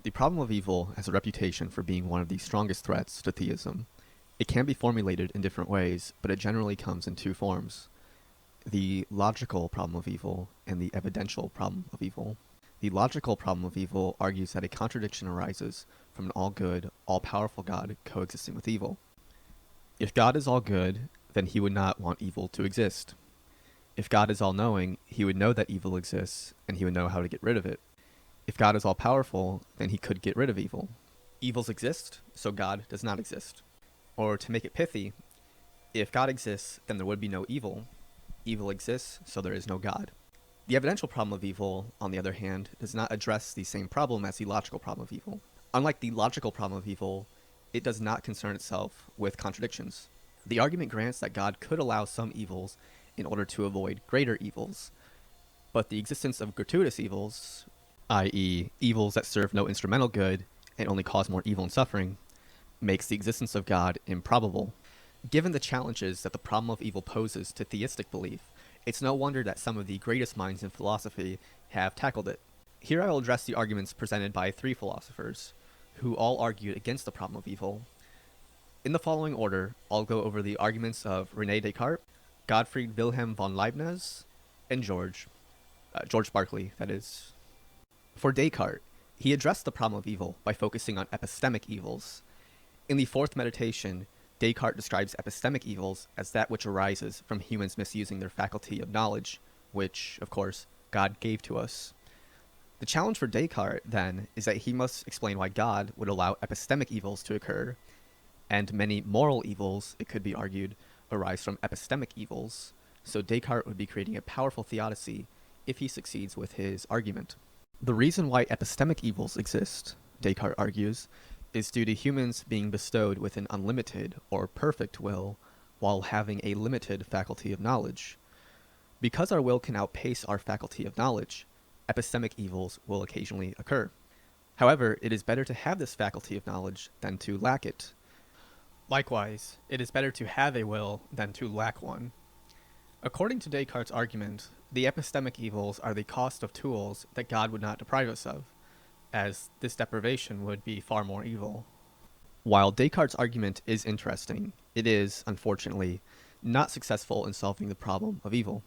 The problem of evil has a reputation for being one of the strongest threats to theism. It can be formulated in different ways, but it generally comes in two forms: the logical problem of evil and the evidential problem of evil. The logical problem of evil argues that a contradiction arises from an all-good, all-powerful God coexisting with evil. If God is all good, then he would not want evil to exist. If God is all-knowing, he would know that evil exists, and he would know how to get rid of it. If God is all-powerful, then he could get rid of evil. Evils exist, so God does not exist. Or to make it pithy, if God exists, then there would be no evil. Evil exists, so there is no God. The evidential problem of evil, on the other hand, does not address the same problem as the logical problem of evil. Unlike the logical problem of evil, it does not concern itself with contradictions. The argument grants that God could allow some evils in order to avoid greater evils, but the existence of gratuitous evils, i.e., evils that serve no instrumental good and only cause more evil and suffering, makes the existence of God improbable. Given the challenges that the problem of evil poses to theistic belief, it's no wonder that some of the greatest minds in philosophy have tackled it. Here I will address the arguments presented by three philosophers, who all argued against the problem of evil. In the following order, I'll go over the arguments of René Descartes, Gottfried Wilhelm von Leibniz, and George Berkeley, that is. For Descartes, he addressed the problem of evil by focusing on epistemic evils. In the fourth meditation, Descartes describes epistemic evils as that which arises from humans misusing their faculty of knowledge, which, of course, God gave to us. The challenge for Descartes, then, is that he must explain why God would allow epistemic evils to occur, and many moral evils, it could be argued, arise from epistemic evils, so Descartes would be creating a powerful theodicy if he succeeds with his argument. The reason why epistemic evils exist, Descartes argues, is due to humans being bestowed with an unlimited or perfect will while having a limited faculty of knowledge. Because our will can outpace our faculty of knowledge, epistemic evils will occasionally occur. However, it is better to have this faculty of knowledge than to lack it. Likewise, it is better to have a will than to lack one. According to Descartes' argument, the epistemic evils are the cost of tools that God would not deprive us of, as this deprivation would be far more evil. While Descartes' argument is interesting, it is, unfortunately, not successful in solving the problem of evil.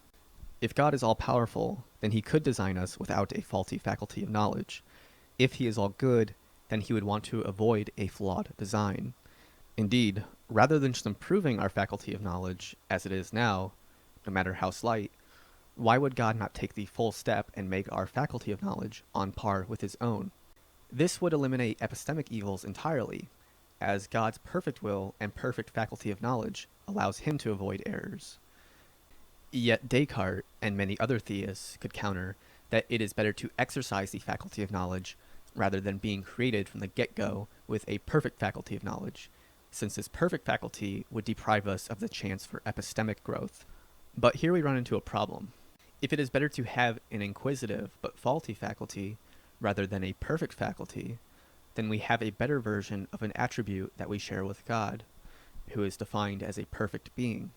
If God is all-powerful, then he could design us without a faulty faculty of knowledge. If he is all-good, then he would want to avoid a flawed design. Indeed, rather than just improving our faculty of knowledge, as it is now, no matter how slight, why would God not take the full step and make our faculty of knowledge on par with his own? This would eliminate epistemic evils entirely, as God's perfect will and perfect faculty of knowledge allows him to avoid errors. Yet Descartes and many other theists could counter that it is better to exercise the faculty of knowledge rather than being created from the get-go with a perfect faculty of knowledge, since this perfect faculty would deprive us of the chance for epistemic growth. But here we run into a problem. If it is better to have an inquisitive but faulty faculty rather than a perfect faculty, then we have a better version of an attribute that we share with God, who is defined as a perfect being.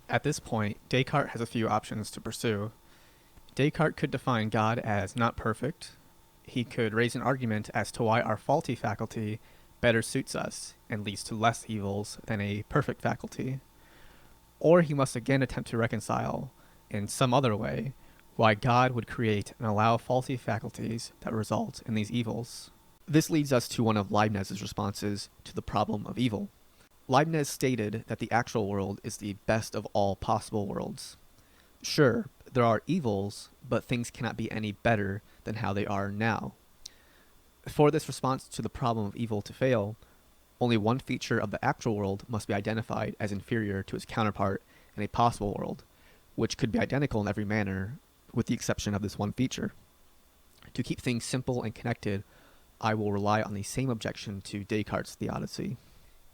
At this point, Descartes has a few options to pursue. Descartes could define God as not perfect. He could raise an argument as to why our faulty faculty better suits us and leads to less evils than a perfect faculty. Or he must again attempt to reconcile, in some other way, why God would create and allow faulty faculties that result in these evils. This leads us to one of Leibniz's responses to the problem of evil. Leibniz stated that the actual world is the best of all possible worlds. Sure, there are evils, but things cannot be any better than how they are now. For this response to the problem of evil to fail, only one feature of the actual world must be identified as inferior to its counterpart in a possible world, which could be identical in every manner, with the exception of this one feature. To keep things simple and connected, I will rely on the same objection to Descartes' theodicy.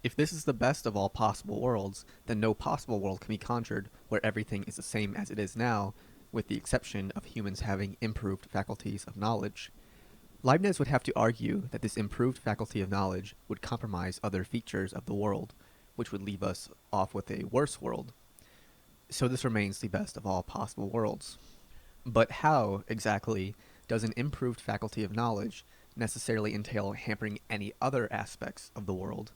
If this is the best of all possible worlds, then no possible world can be conjured where everything is the same as it is now, with the exception of humans having improved faculties of knowledge. Leibniz would have to argue that this improved faculty of knowledge would compromise other features of the world, which would leave us off with a worse world. So this remains the best of all possible worlds. But how, exactly, does an improved faculty of knowledge necessarily entail hampering any other aspects of the world?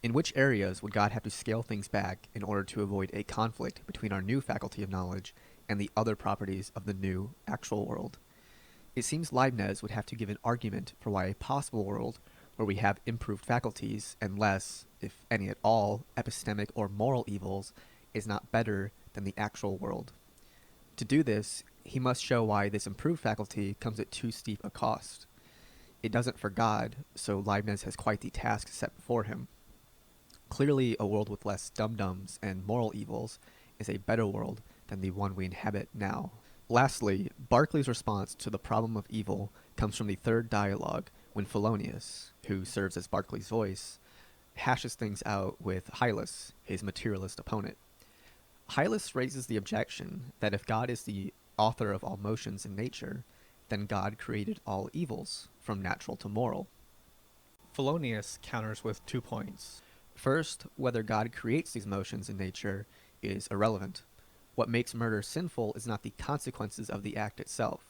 In which areas would God have to scale things back in order to avoid a conflict between our new faculty of knowledge and the other properties of the new actual world? It seems Leibniz would have to give an argument for why a possible world where we have improved faculties and less, if any at all, epistemic or moral evils is not better than the actual world. To do this, he must show why this improved faculty comes at too steep a cost. It doesn't for God, so Leibniz has quite the task set before him. Clearly, a world with less dum-dums and moral evils is a better world than the one we inhabit now. Lastly, Berkeley's response to the problem of evil comes from the third dialogue, when Polonius, who serves as Berkeley's voice, hashes things out with Hylas, his materialist opponent. Hylas raises the objection that if God is the author of all motions in nature, then God created all evils, from natural to moral. Polonius counters with 2 points. First, whether God creates these motions in nature is irrelevant. What makes murder sinful is not the consequences of the act itself.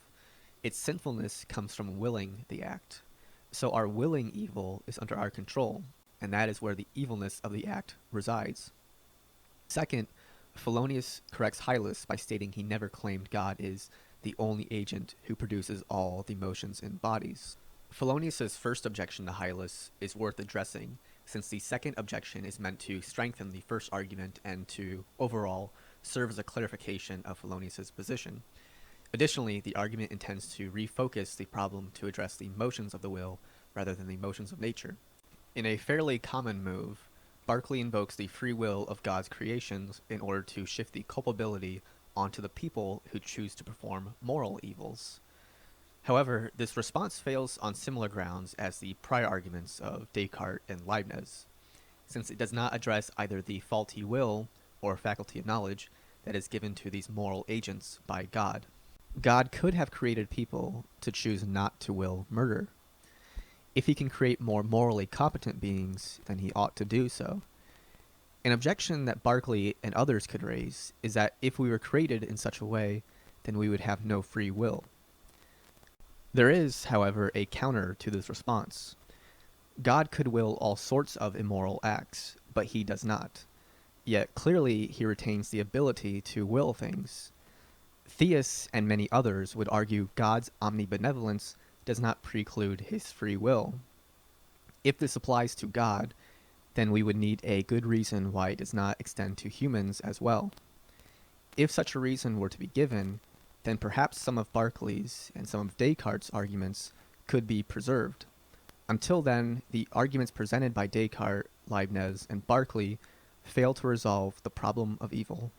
Its sinfulness comes from willing the act. So our willing evil is under our control, and that is where the evilness of the act resides. Second, Polonius corrects Hylas by stating he never claimed God is the only agent who produces all the motions in bodies. Polonius's first objection to Hylas is worth addressing, since the second objection is meant to strengthen the first argument and to, overall, serve as a clarification of Polonius's position. Additionally, the argument intends to refocus the problem to address the motions of the will rather than the motions of nature. In a fairly common move, Berkeley invokes the free will of God's creations in order to shift the culpability onto the people who choose to perform moral evils. However, this response fails on similar grounds as the prior arguments of Descartes and Leibniz, since it does not address either the faulty will or faculty of knowledge that is given to these moral agents by God. God could have created people to choose not to will murder. If he can create more morally competent beings, then he ought to do so. An objection that Berkeley and others could raise is that if we were created in such a way, then we would have no free will. There is, however, a counter to this response. God could will all sorts of immoral acts, but he does not. Yet clearly he retains the ability to will things. Theists and many others would argue God's omnibenevolence does not preclude his free will. If this applies to God, then we would need a good reason why it does not extend to humans as well. If such a reason were to be given, then perhaps some of Berkeley's and some of Descartes' arguments could be preserved. Until then, the arguments presented by Descartes, Leibniz, and Berkeley fail to resolve the problem of evil.